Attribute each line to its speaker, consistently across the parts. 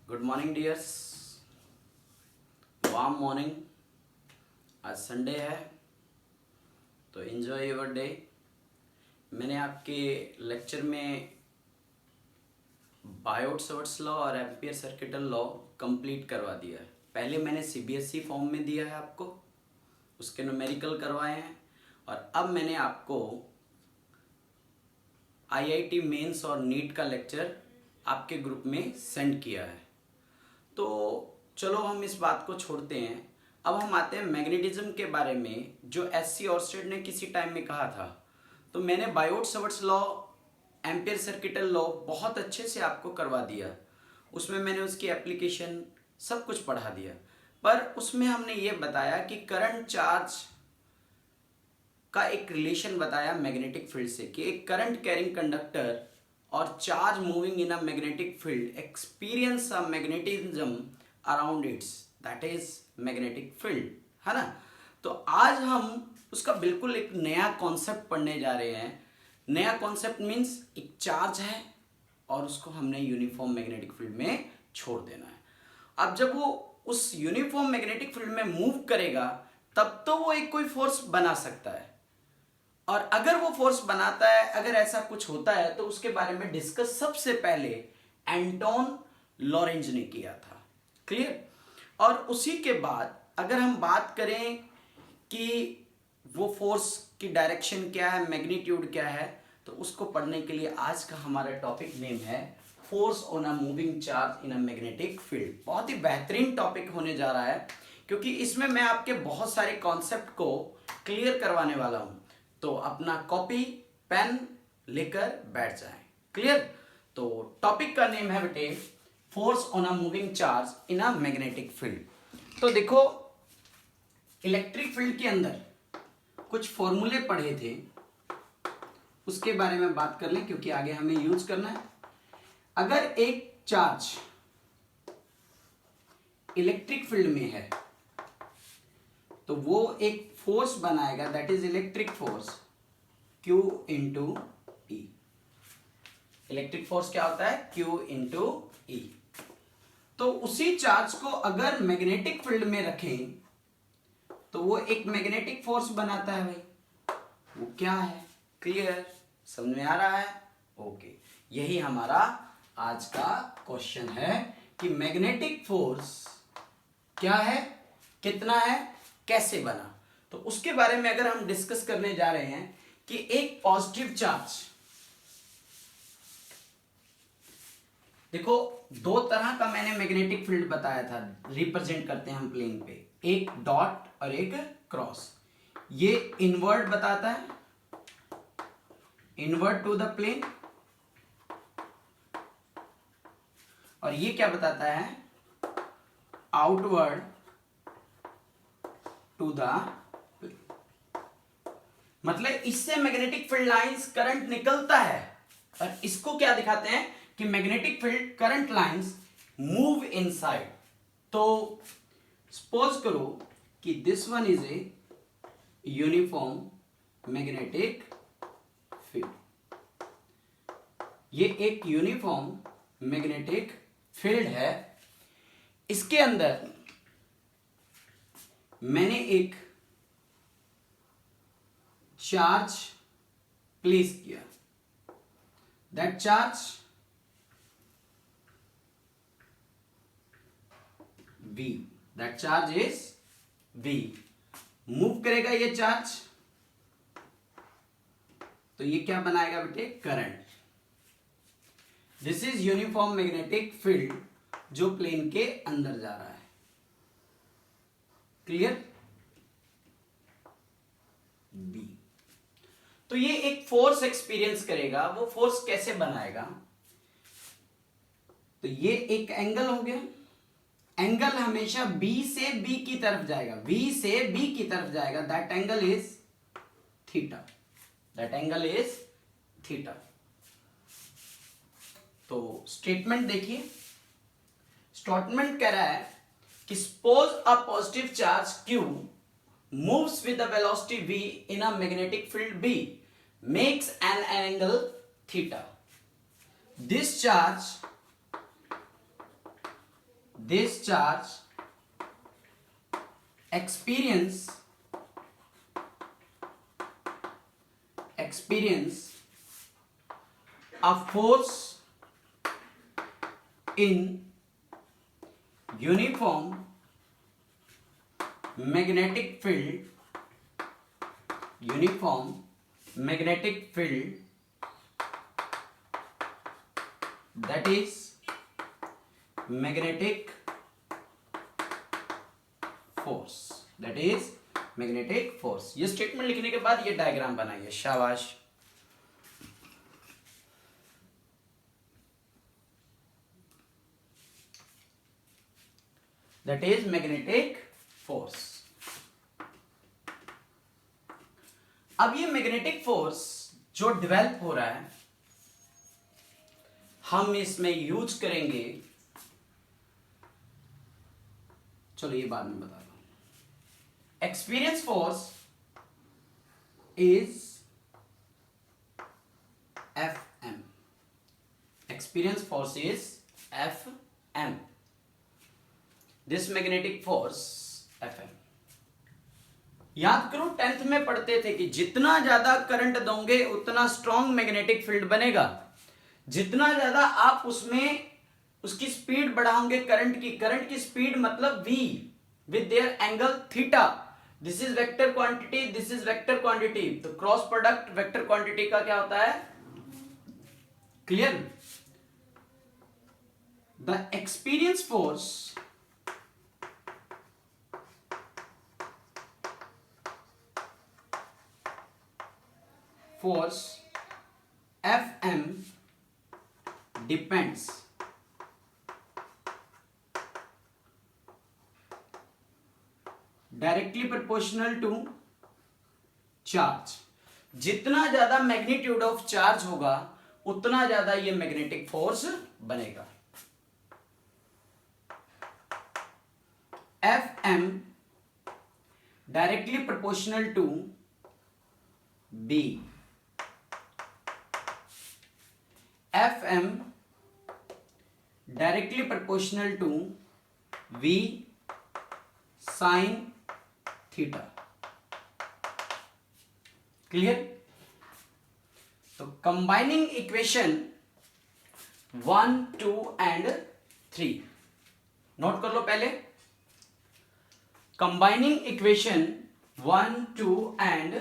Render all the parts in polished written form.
Speaker 1: Good morning dears, warm morning. आज Sunday है तो एंजॉय योर डे। मैंने आपके लेक्चर में बायोट-सावर्ट्स लॉ और एम्पियर सर्किटल लॉ कंप्लीट करवा दिया है। पहले मैंने सीबीएसई फॉर्म में दिया है आपको, उसके न्यूमेरिकल करवाए हैं, और अब मैंने आपको आईआईटी मेंस और नीट का लेक्चर आपके ग्रुप में सेंड किया है। तो चलो हम इस बात को छोड़ते हैं। अब हम आते हैं मैग्नेटिज्म के बारे में, जो एससी ऑर्स्टेड ने किसी टाइम में कहा था। तो मैंने Biot-Savart's law, ampere circuital law बहुत अच्छे से आपको करवा दिया। उसमें मैंने उसकी एप्लीकेशन सब कुछ पढ़ा दिया, पर उसमें हमने ये बताया कि करंट चार्ज का एक रिलेशन बताया मैग्नेटिक फील्ड से, कि एक करंट कैरिंग कंडक्टर और charge moving in a magnetic field experience a magnetism around its, that is magnetic field, है ना। तो आज हम उसका बिल्कुल एक नया कॉन्सेप्ट पढ़ने जा रहे हैं। नया कॉन्सेप्ट मीन्स एक चार्ज है और उसको हमने यूनिफॉर्म मैग्नेटिक फील्ड में छोड़ देना है। अब जब वो उस यूनिफॉर्म मैग्नेटिक फील्ड में मूव करेगा तब तो वो एक कोई फोर्स बना सकता है, और अगर वो फोर्स बनाता है, अगर ऐसा कुछ होता है, तो उसके बारे में डिस्कस सबसे पहले एंटोन लॉरेंज ने किया था। क्लियर। और उसी के बाद अगर हम बात करें कि वो फोर्स की डायरेक्शन क्या है, मैग्नीट्यूड क्या है, तो उसको पढ़ने के लिए आज का हमारा टॉपिक नेम है force on a moving charge in a magnetic field. बहुत ही बेहतरीन टॉपिक होने जा रहा है, क्योंकि इसमें मैं आपके बहुत सारे कॉन्सेप्ट को क्लियर करवाने वाला हूं। तो अपना कॉपी पेन लेकर बैठ जाएं। क्लियर। तो टॉपिक का नेम है बेटे force on a moving charge in a magnetic field. तो देखो, इलेक्ट्रिक फील्ड के अंदर कुछ फॉर्मूले पढ़े थे, उसके बारे में बात कर लें, क्योंकि आगे हमें यूज करना है। अगर एक चार्ज इलेक्ट्रिक फील्ड में है तो वो एक फोर्स बनाएगा, that is electric force Q into E। Electric force क्या होता है? Q into E। तो उसी चार्ज को अगर मैग्नेटिक फील्ड में रखें तो वो एक मैग्नेटिक फोर्स बनाता है भाई। वो क्या है? क्लियर? समझ में आ रहा है? ओके। यही हमारा आज का क्वेश्चन है कि मैग्नेटिक फोर्स क्या है, कितना है, कैसे बना। तो उसके बारे में अगर हम डिस्कस करने जा रहे हैं कि एक पॉजिटिव चार्ज, देखो दो तरह का मैंने मैग्नेटिक फील्ड बताया था, रिप्रेजेंट करते हैं हम प्लेन पे, एक डॉट और एक क्रॉस। ये इनवर्ट बताता है, इनवर्ट टू द प्लेन, और ये क्या बताता है? Outward to the plane. मतलब इससे मैग्नेटिक फील्ड लाइंस करंट निकलता है, और इसको क्या दिखाते हैं कि magnetic field current lines move inside. तो सपोज करो कि this one is a uniform magnetic field, ये एक यूनिफॉर्म मैग्नेटिक फील्ड है। इसके अंदर मैंने एक चार्ज प्लेस किया, that charge V, that charge is V। Move करेगा ये चार्ज, तो ये क्या बनाएगा बेटे? Current. This is uniform magnetic field जो प्लेन के अंदर जा रहा है। क्लियर? B। तो ये एक फोर्स एक्सपीरियंस करेगा। वो फोर्स कैसे बनाएगा? तो ये एक एंगल हो गया, एंगल हमेशा B से B की तरफ जाएगा, V से B की तरफ जाएगा, that angle is theta, that angle is theta. तो स्टेटमेंट देखिए, स्टेटमेंट कह रहा है कि suppose a positive charge Q moves with the velocity V in a magnetic field B makes an angle theta. This charge this charge experience a force in uniform magnetic field, that is magnetic force। ये statement लिखने के बाद ये diagram बनाइए, शाबाश। That is magnetic force. अब ये magnetic force जो डेवलप हो रहा है, हम इसमें यूज करेंगे, चलो ये बाद में बता रहा हूं। Experience force is Fm। Experience force is Fm। This magnetic force Fm। याद करो 10th में पढ़ते थे कि जितना ज्यादा करंट दोगे उतना स्ट्रॉन्ग मैग्नेटिक फील्ड बनेगा, जितना ज्यादा आप उसमें उसकी स्पीड बढ़ाओगे करंट की स्पीड मतलब v with their angle theta. This is vector quantity, this is vector quantity, तो क्रॉस प्रोडक्ट वेक्टर क्वांटिटी का क्या होता है, clear. The experience force Fm depends directly proportional to charge. जितना ज्यादा मैग्नीट्यूड ऑफ चार्ज होगा उतना ज्यादा ये मैग्नेटिक फोर्स बनेगा। Fm directly proportional to B। Fm directly proportional to V sine theta, clear. तो कंबाइनिंग इक्वेशन 1, 2 एंड 3 नोट कर लो पहले। Combining equation 1, 2 and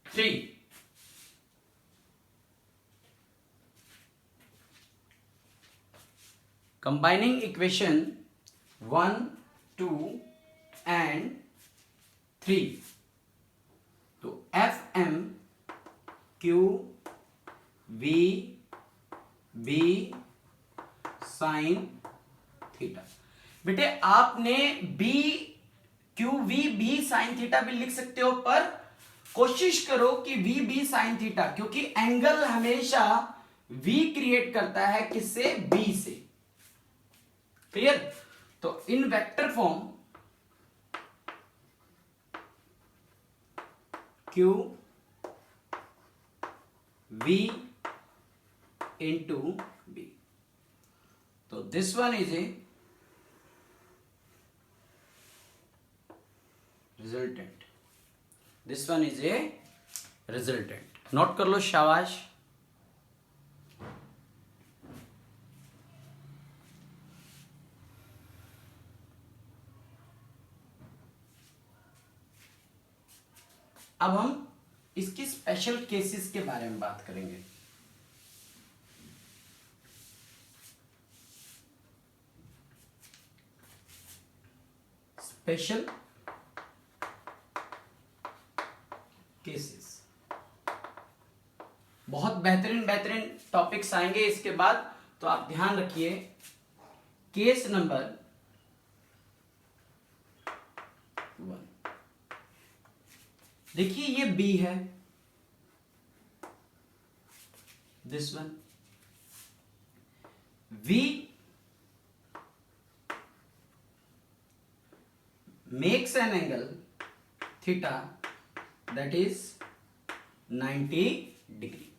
Speaker 1: 3। Combining equation 1, 2 and 3। तो Fm Q V B sine theta. बेटे आपने B Q V B sine theta भी लिख सकते हो, पर कोशिश करो कि V B साइन थीटा, क्योंकि एंगल हमेशा V क्रिएट करता है किससे, B से, क्लियर। तो इन vector form Q V into B, तो this one is A resultant, this one is A resultant. Note कर लो, शाबाश। अब हम इसकी स्पेशल केसेस के बारे में बात करेंगे। स्पेशल केसेस, बहुत बेहतरीन टॉपिक्स आएंगे इसके बाद, तो आप ध्यान रखिए। केस नंबर 1, देखिए ये B है, this one V makes an angle theta that is 90 degree,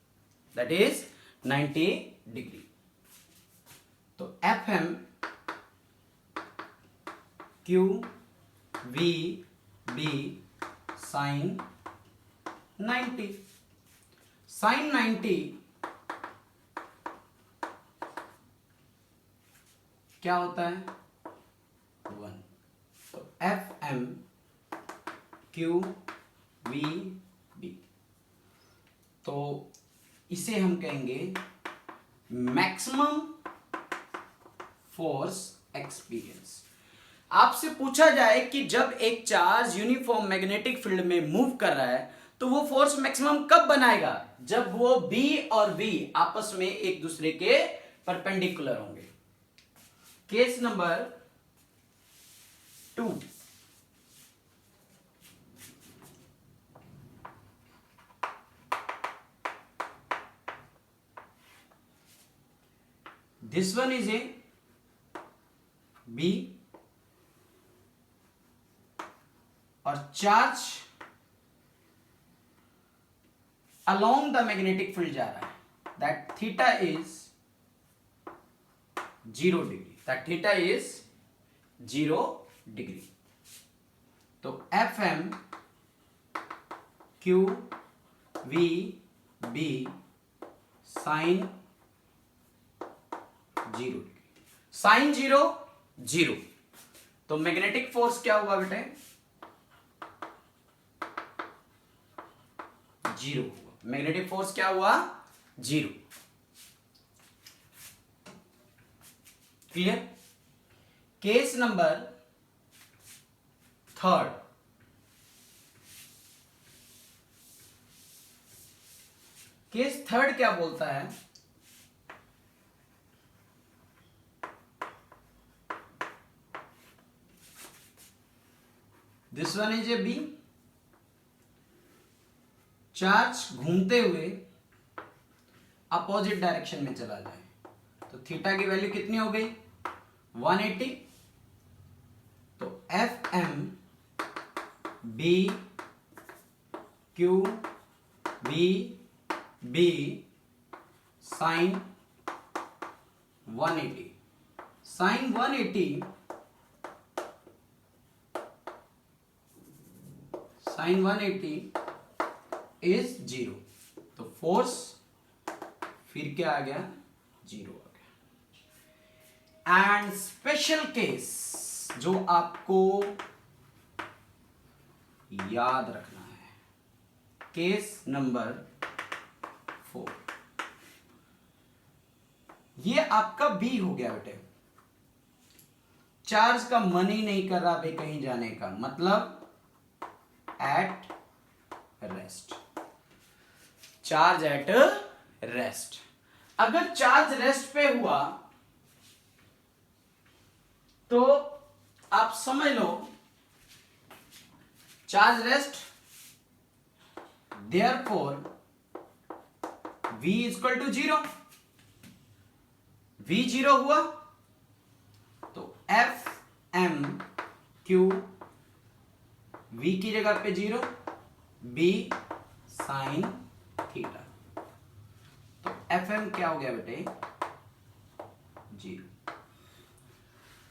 Speaker 1: that is 90 degree। तो Fm Q V B sine 90। Sine 90 क्या होता है 1। तो F M Q V B, तो इसे हम कहेंगे मैक्सिमम फोर्स एक्सपीरियंस। आपसे पूछा जाए कि जब एक चार्ज यूनिफॉर्म मैग्नेटिक फील्ड में मूव कर रहा है तो वो फोर्स मैक्सिमम कब बनाएगा, जब वो बी और वी आपस में एक दूसरे के परपेंडिकुलर होंगे। Case number 2, this one is a B और charge along the magnetic field जा रहा है, that theta is 0 degree, that theta is 0 degree। तो FM Q V B sine 0, sine 0 0। तो मैग्नेटिक फोर्स क्या हुआ बेटे 0 हुआ। मैग्नेटिक फोर्स क्या हुआ 0। क्लियर। केस नंबर 3, केस 3 क्या बोलता है, this one is A B, charge घूमते हुए अपोजिट डायरेक्शन में चला जाए तो थीटा की वैल्यू कितनी हो गई 180। तो F M B Q V B sine 180, sine 180 sine 180 is 0। तो फोर्स फिर क्या आ गया 0 आ गया। एंड स्पेशल केस जो आपको याद रखना है, केस नंबर 4, ये आपका बी हो गया बेटे। चार्ज का मन ही नहीं कर रहा भाई कहीं जाने का, मतलब at rest, charge at rest. अगर चार्ज रेस्ट पे हुआ तो आप समझ लो charge rest, therefore V equal to 0, V 0 हुआ तो एफ एम क्यू V की जगह पे 0, B साइन थीटा। तो एफ एम क्या हो गया बेटे 0।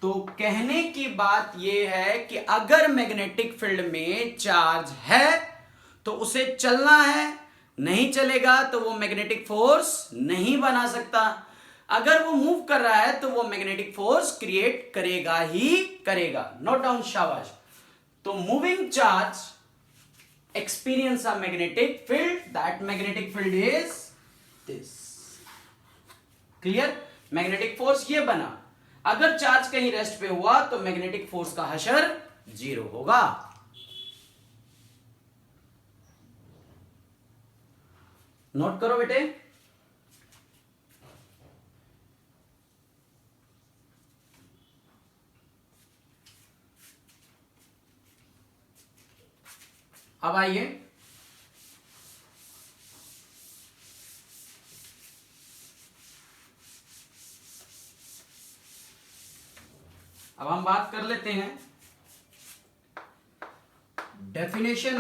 Speaker 1: तो कहने की बात यह है कि अगर मैग्नेटिक फील्ड में चार्ज है तो उसे चलना है, नहीं चलेगा तो वो मैग्नेटिक फोर्स नहीं बना सकता। अगर वो मूव कर रहा है तो वो मैग्नेटिक फोर्स क्रिएट करेगा ही करेगा। नोट डाउन शाबाश। तो moving charge experience a magnetic field, that magnetic field is this। Clear. Magnetic force ये बना। अगर चार्ज कहीं रेस्ट पे हुआ तो मैग्नेटिक फोर्स का हशर 0 होगा। नोट करो बेटे। अब आइए अब हम बात कर लेते हैं definition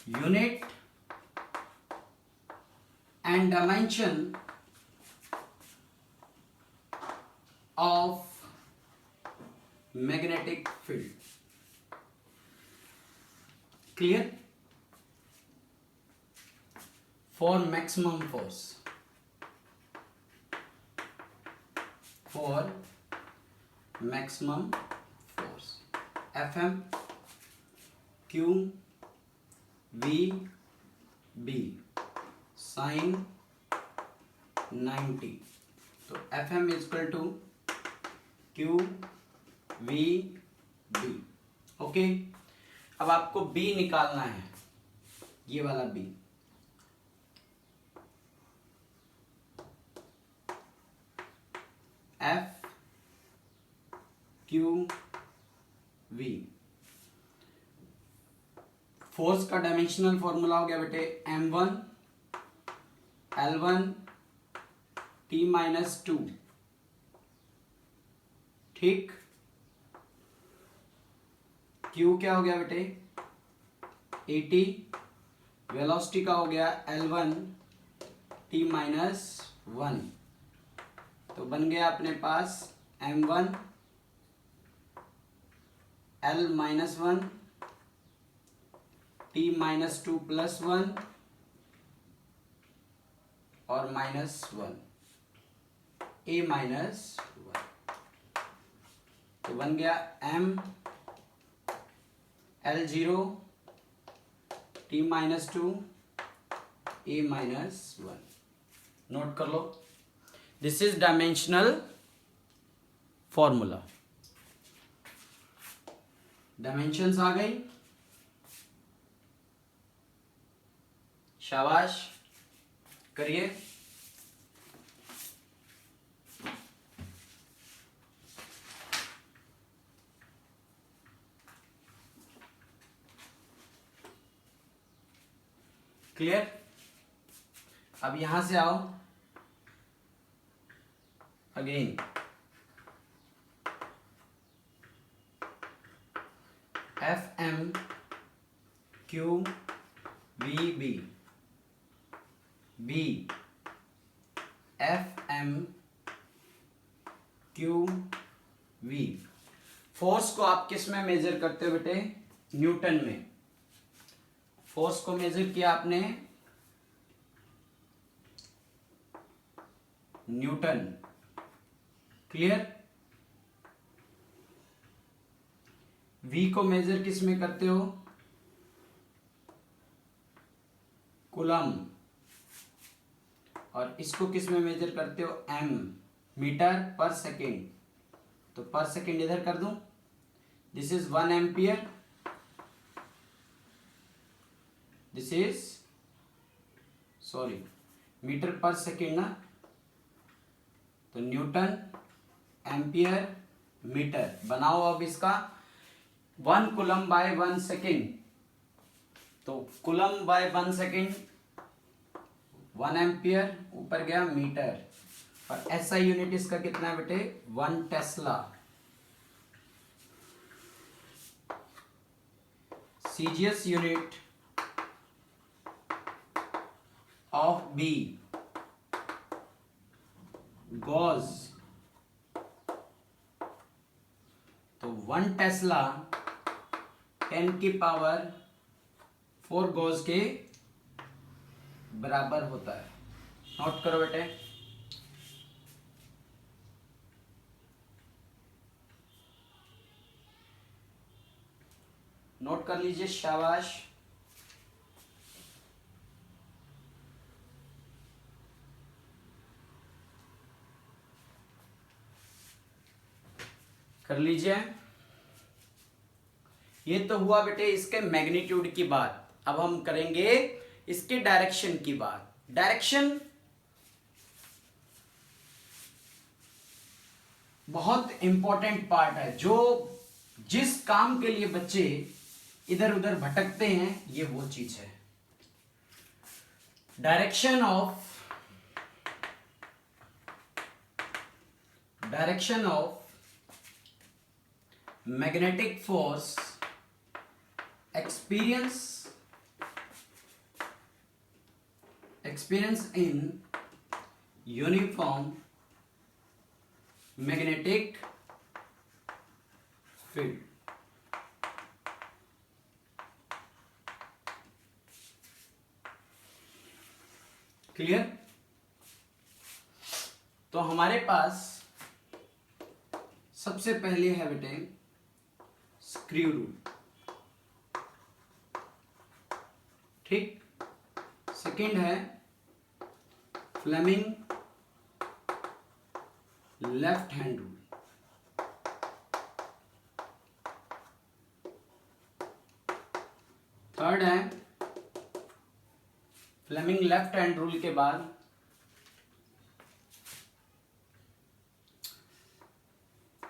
Speaker 1: unit and dimension of magnetic field. Clear? For maximum force. For maximum force. Fm Q V B sin 90. तो Fm is equal to Q V B. Okay, अब आपको B निकालना है, ये वाला B. F Q V. Force का dimensional formula हो गया बेटे M1 L1 T-2. ठीक. Q क्या हो गया बेटे 80. वेलोसिटी का हो गया L1 T-1. तो बन गया अपने पास M1 L-1 T-2 +1 और -1 A-1. तो बन गया M L0 T-2 A-1. Note कर लो, this is dimensional formula. Dimensions आ गई, शाबाश, करिए. क्लियर? अब यहां से आओ again. FM Q V B B FM Q V. Force को आप किस में मेजर करते हो बेटे? न्यूटन में. फोर्स को मेजर किया आपने न्यूटन. क्लियर? V को मेजर किस में करते हो? कूलम. और इसको किस में मेजर करते हो? M, metre per second. तो पर सेकेंड इधर कर दूं. This is 1 ampere. This is sorry metre per second ना. तो न्यूटन एम्पियर मीटर. बनाओ अब इसका 1 कूलम बाय 1 सेकेंड. तो कूलम बाय 1 सेकेंड 1 एम्पियर, ऊपर गया मीटर. और ऐसा यूनिट इसका कितना है बेटे? 1 tesla. CGS unit of B gauss. तो 1 टेस्ला 10 की पावर 4 गॉस के बराबर होता है. नोट करो बेटे. नोट कर लीजिए, शाबाश. कर लीजिए. ये तो हुआ बेटे इसके मैग्नीट्यूड की बात. अब हम करेंगे इसके डायरेक्शन की बात. डायरेक्शन बहुत इंपॉर्टेंट पार्ट है. जो जिस काम के लिए बच्चे इधर उधर भटकते हैं, ये वो चीज है. Direction of magnetic force experience in uniform magnetic field. Clear? तो हमारे पास सबसे पहले है बेटे स्क्रू रूल, ठीक। सेकंड है Fleming left hand rule. Third है फ्लेमिंग लेफ्ट हैंड रूल के बाद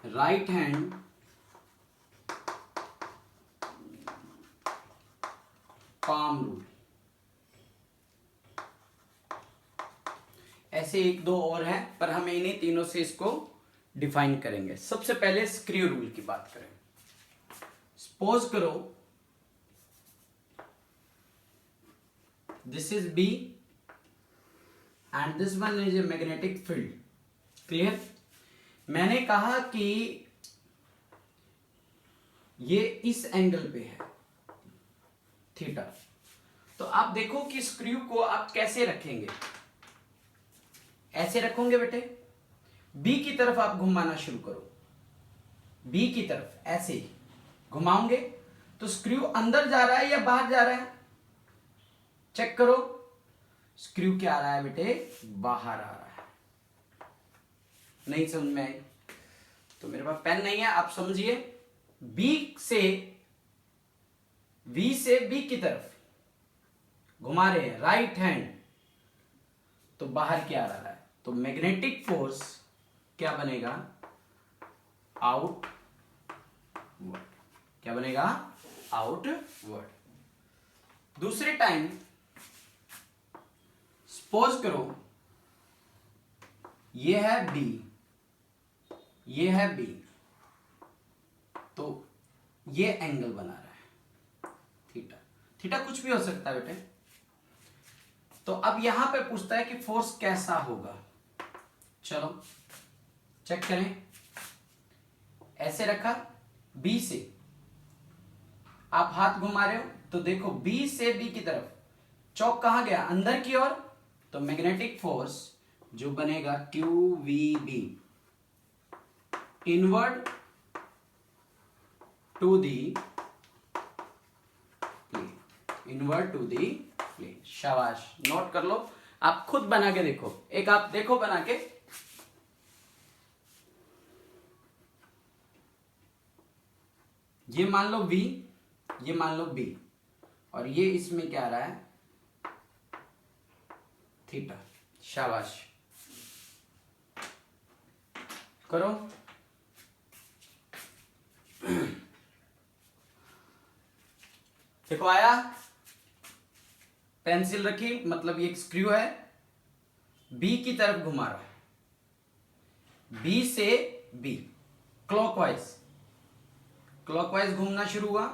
Speaker 1: राइट हैंड पाम रूल। ऐसे एक दो और हैं, पर हम इन्हीं तीनों से इसको डिफाइन करेंगे। सबसे पहले स्क्रू रूल की बात करें। सपोज करो this is B and this one is a magnetic field. Clear? मैंने कहा कि ये इस एंगल पे है थीटा। तो आप देखो कि स्क्रू को आप कैसे रखेंगे। ऐसे रखोगे बेटे, बी की तरफ आप घुमाना शुरू करो, बी की तरफ ऐसे घुमाओगे तो स्क्रू अंदर जा रहा है या बाहर जा रहा है? चेक करो, स्क्रू क्या आ रहा है बेटे? बाहर आ रहा है। नहीं समझ में आई तो मेरे पास पेन नहीं है, आप समझिए। बी से बी की तरफ घुमा रहे हैं राइट हैंड, तो बाहर क्या आ रहा है? तो मैग्नेटिक फोर्स क्या बनेगा? आउटवर्ड। क्या बनेगा? आउटवर्ड। दूसरे टाइम सपोज करो ये है बी, ये है बी, तो ये एंगल बना रहा है थीटा। थीटा कुछ भी हो सकता है बेटे। तो अब यहां पे पूछता है कि फोर्स कैसा होगा। चलो चेक करें। ऐसे रखा, बी से आप हाथ घुमा रहे हो तो देखो बी से बी की तरफ चौक कहां गया? अंदर की ओर। तो मैग्नेटिक फोर्स जो बनेगा QVB inward to the plane, inward to the plane. शाबाश, नोट कर लो। आप खुद बना के देखो, एक आप देखो बना के। ये मान लो V, ये मान लो B, और ये इसमें क्या आ रहा है? थीटा। शाबाश, करो। देखो आया, पेंसिल रखी, मतलब ये एक स्क्रू है, बी की तरफ घुमा रहा है, बी से बी क्लॉकवाइज, क्लॉकवाइज घूमना शुरू हुआ।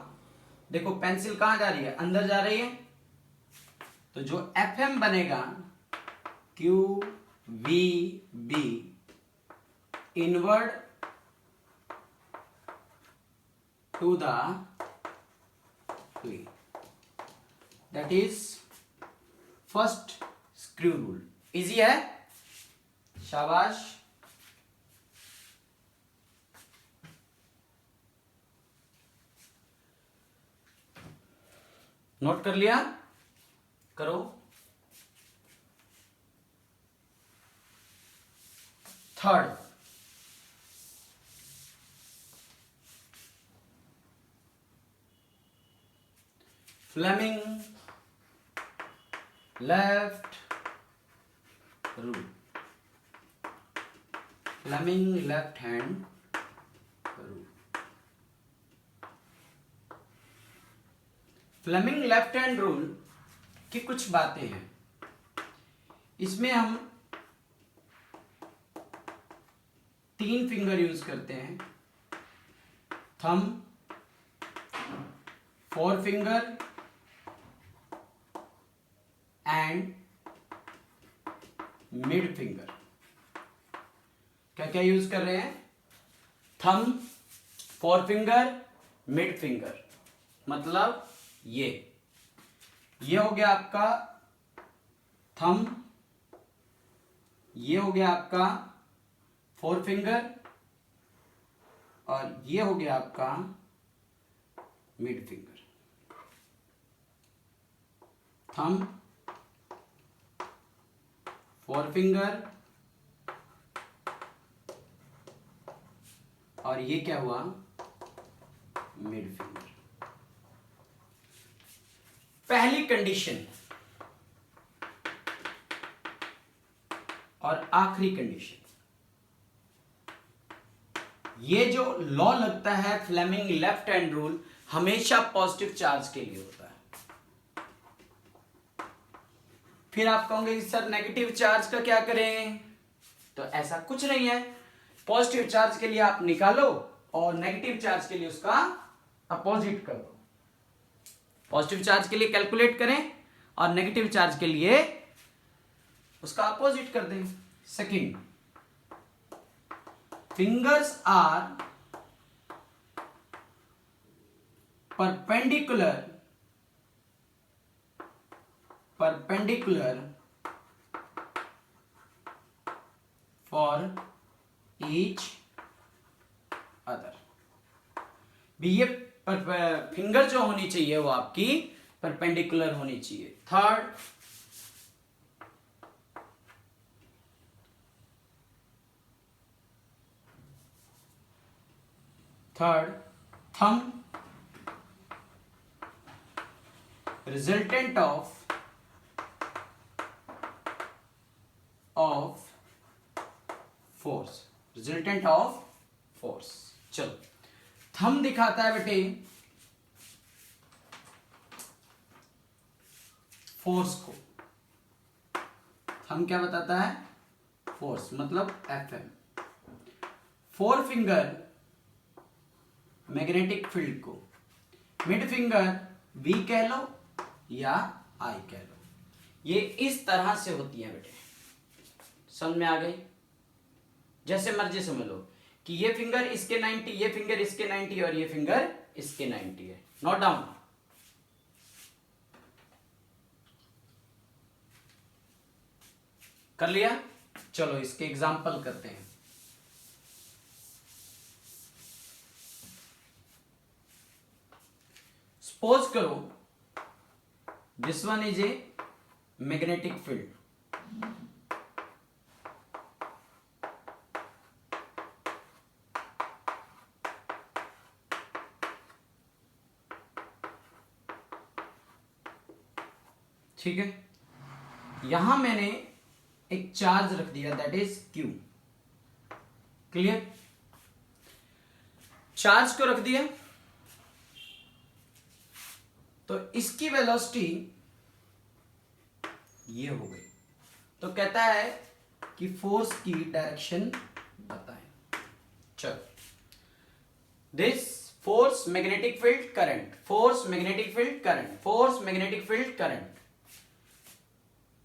Speaker 1: देखो पेंसिल कहां जा रही है? अंदर जा रही है। तो जो FM बनेगा QVB inward to the plane, that is first screw rule. Easy है? शाबाश। नोट कर लिया? करो। Third, Fleming left rule, Fleming left hand rule. Fleming left hand rule की कुछ बातें हैं। इसमें हम 3 फिंगर यूज करते हैं, thumb, 4 finger and mid finger. क्या क्या यूज कर रहे हैं? Thumb, four finger, mid finger, मतलब ये हो गया आपका थंब, ये हो गया आपका फोर फिंगर, और ये हो गया आपका mid finger. Thumb, four finger, और ये क्या हुआ? Mid finger. पहली कंडीशन और आखिरी कंडीशन, ये जो लॉ लगता है फ्लेमिंग लेफ्ट हैंड रूल, हमेशा पॉजिटिव चार्ज के लिए होता है। फिर आप कहोगे कि सर नेगेटिव चार्ज का क्या करें? तो ऐसा कुछ नहीं है, पॉजिटिव चार्ज के लिए आप निकालो और नेगेटिव चार्ज के लिए उसका अपोजिट कर दो। पॉजिटिव चार्ज के लिए कैलकुलेट करें और नेगेटिव चार्ज के लिए उसका अपोजिट कर दें। Second, fingers are perpendicular for each other। भी ये फिंगर जो होनी चाहिए वो आपकी परपेंडिकुलर होनी चाहिए। Third, thumb resultant of force, चलो थंब दिखाता है बेटे फोर्स को। थंब क्या बताता है? फोर्स, मतलब Fm। Four finger magnetic field को, मिड फिंगर V कह लो या I कह लो। ये इस तरह से होती है बेटे, समझ में आ गई? जैसे मर्जी समझ लो कि ये फिंगर इसके 90, ये फिंगर इसके 90 और ये फिंगर इसके 90 है। Note down. कर लिया? चलो इसके एग्जाम्पल करते हैं। सपोज करो this one is a magnetic field, ठीक है। यहां मैंने एक चार्ज रख दिया, that is Q। Clear? Charge को रख दिया तो इसकी वेलोसिटी ये हो गई। तो कहता है कि फोर्स की डायरेक्शन बताएं। चलो, this force magnetic field current, force magnetic field current, force magnetic field current,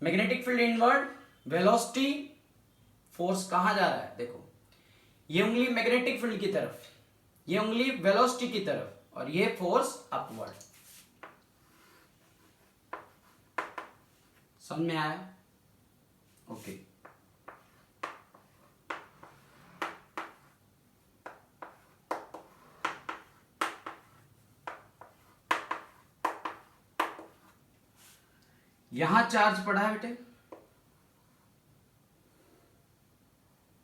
Speaker 1: magnetic field inward, velocity, force कहां जा रहा है? देखो, ये उंगली मैग्नेटिक फील्ड की तरफ, ये उंगली वेलोसिटी की तरफ, और ये फोर्स अपवर्ड। समझ में आया? ओके। यहां चार्ज पड़ा है बेटे,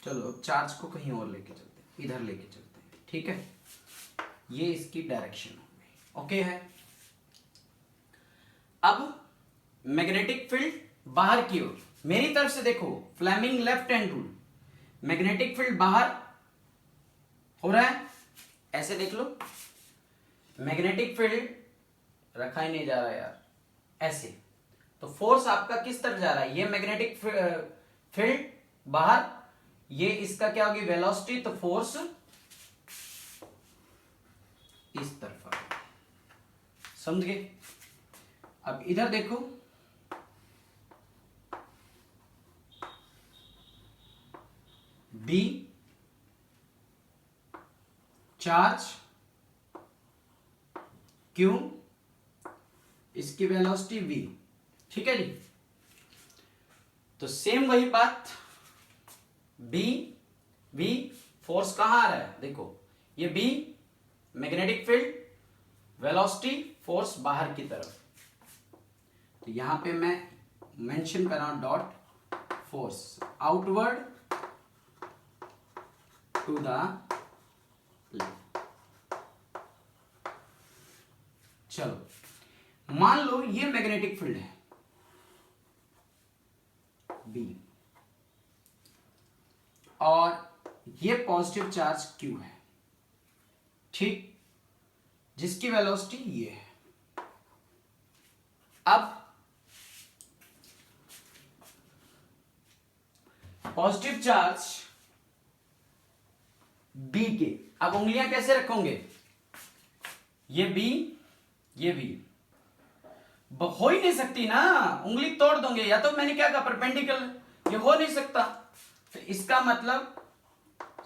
Speaker 1: चलो अब चार्ज को कहीं और लेके चलते हैं, इधर लेके चलते हैं, ठीक है। ये इसकी डायरेक्शन हो गई, ओके है। अब मैग्नेटिक फील्ड बाहर की ओर, मेरी तरफ से देखो, Fleming left hand rule, magnetic field बाहर हो रहा है, ऐसे देख लो। मैग्नेटिक फील्ड रखा ही नहीं जा रहा यार, ऐसे। तो फोर्स आपका किस तरफ जा रहा है? ये मैग्नेटिक फील्ड बाहर, ये इसका क्या होगी? वेलोसिटी। तो फोर्स इस तरफ आ गया, समझ गए? अब इधर देखो, B चार्ज Q, इसकी वेलोसिटी V। ठीक है जी। तो सेम वही बात B, V फोर्स कहां आ रहा है, देखो ये B magnetic field, velocity force बाहर की तरफ। तो यहां पे मैं मेंशन कर रहा हूं dot force outward to the left. चलो मान लो ये मैग्नेटिक फील्ड है B और ये पॉजिटिव चार्ज Q है, ठीक, जिसकी वेलोसिटी ये है। अब पॉजिटिव चार्ज B के, अब उंगलियां कैसे रखोगे, ये B ये B, हो ही नहीं सकती ना, उंगली तोड़ दोगे, या तो मैंने क्या कहा परपेंडिकुलर, ये हो नहीं सकता। तो इसका मतलब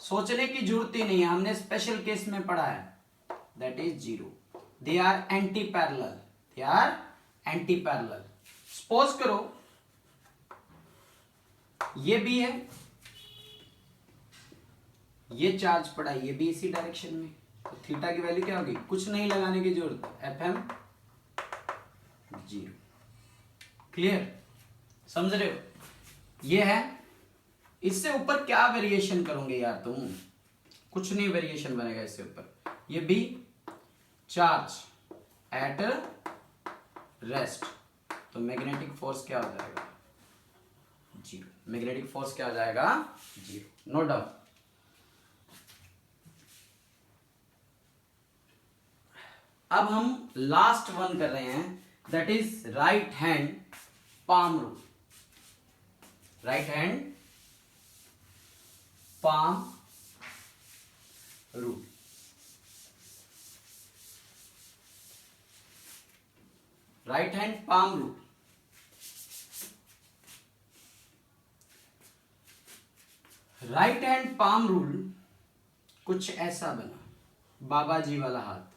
Speaker 1: सोचने की जरूरत ही नहीं है, हमने स्पेशल केस में पढ़ा है, that is zero. They are anti parallel, they are anti parallel. Suppose करो ये भी है, ये चार्ज पड़ा ये भी इसी डायरेक्शन में, तो थीटा की वैल्यू क्या होगी, कुछ नहीं लगाने की जरूरत, FM जीरो। क्लियर, समझ रहे हो, ये है। इससे ऊपर क्या वेरिएशन करोगे यार तुम, कुछ नहीं वेरिएशन बनेगा इससे ऊपर। ये भी चार्ज एट रेस्ट, तो मैग्नेटिक फोर्स क्या हो जाएगा, जीरो। मैग्नेटिक फोर्स क्या हो जाएगा, जीरो, नो डाउट। अब हम लास्ट वन कर रहे हैं, that is right hand palm rule. Right hand palm rule. Right hand palm rule, right hand palm rule कुछ ऐसा बना, बाबा जी वाला हाथ।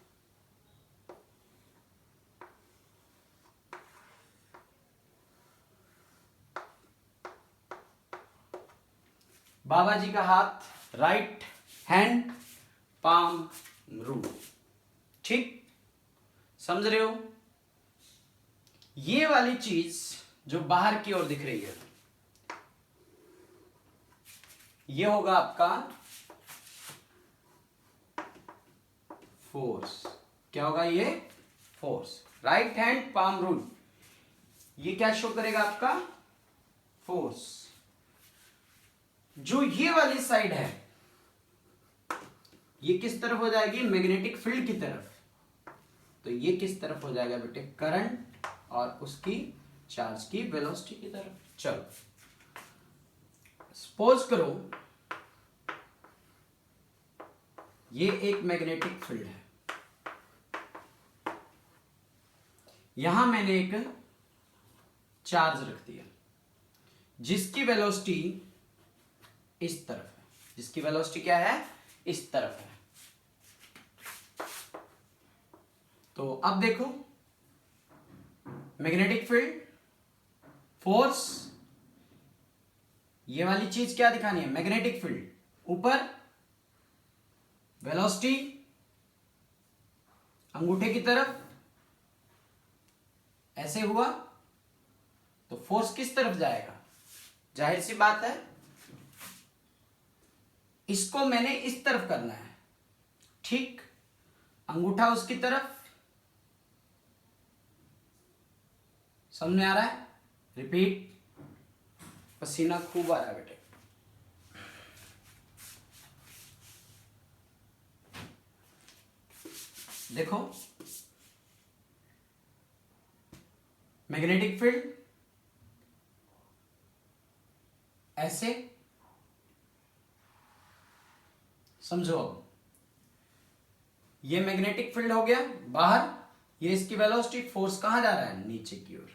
Speaker 1: बाबा जी का हाथ, राइट हैंड पाम रूल, ठीक, समझ रहे हो। ये वाली चीज जो बाहर की ओर दिख रही है, ये होगा आपका फोर्स। क्या होगा ये, force. Right hand palm rule, ये क्या शो करेगा आपका, फोर्स। जो ये वाली साइड है ये किस तरफ हो जाएगी, मैग्नेटिक फील्ड की तरफ। तो ये किस तरफ हो जाएगा बेटे, करंट और उसकी चार्ज की वेलोसिटी की तरफ। चलो सपोज करो ये एक मैग्नेटिक फील्ड है, यहां मैंने एक चार्ज रख दिया जिसकी वेलोसिटी इस तरफ है, जिसकी वेलोसिटी क्या है, इस तरफ है। तो अब देखो मैग्नेटिक फील्ड, फोर्स, ये वाली चीज क्या दिखानी है, मैग्नेटिक फील्ड ऊपर, वेलोसिटी अंगूठे की तरफ, ऐसे हुआ तो फोर्स किस तरफ जाएगा, जाहिर सी बात है इसको मैंने इस तरफ करना है, ठीक, अंगूठा उसकी तरफ। समझ में आ रहा है, रिपीट, पसीना खूब आ रहा है बेटे। देखो मैग्नेटिक फील्ड ऐसे, समझो अब ये मैग्नेटिक फील्ड हो गया बाहर, ये इसकी वेलोसिटी, फोर्स कहां जा रहा है, नीचे की ओर।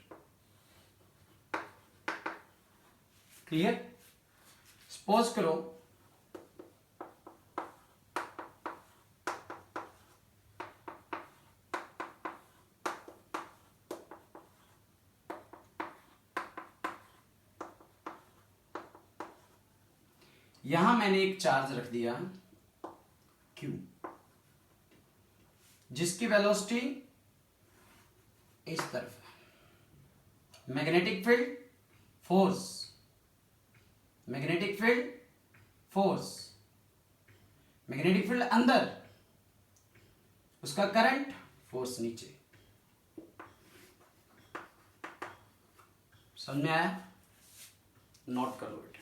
Speaker 1: क्लियर, सपोज करो यहां मैंने एक चार्ज रख दिया Q, जिसकी वेलोसिटी इस तरफ है। Magnetic field force, magnetic field force, magnetic field अंदर, उसका करंट, फोर्स नीचे। समझ में आया? नोट कर लो बेटा।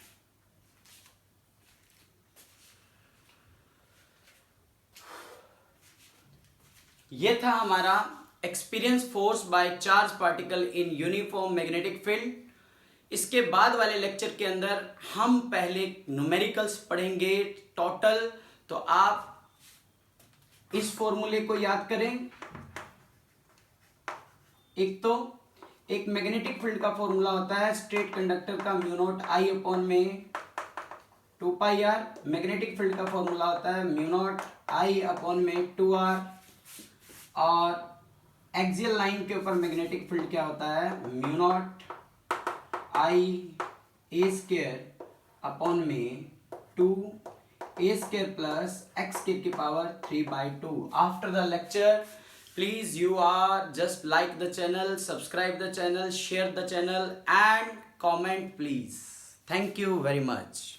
Speaker 1: ये था हमारा experience force by charge particle in uniform magnetic field. इसके बाद वाले लेक्चर के अंदर हम पहले न्यूमेरिकल्स पढ़ेंगे टोटल। तो आप इस फॉर्मूले को याद करें। एक मैग्नेटिक फील्ड का फॉर्मूला होता है स्ट्रेट कंडक्टर का म्यू नॉट आई अपॉन में 2πr। मैग्नेटिक फील्ड का फॉर्मूला होता है म्यू नॉट आई अपॉन में 2r। और एक्सियल लाइन के ऊपर मैग्नेटिक फील्ड क्या होता है? Mu not I A square upon में 2a² प्लस x² की power 3/2। After the lecture please you are just like the channel, subscribe the channel, share the channel and comment please. Thank you very much.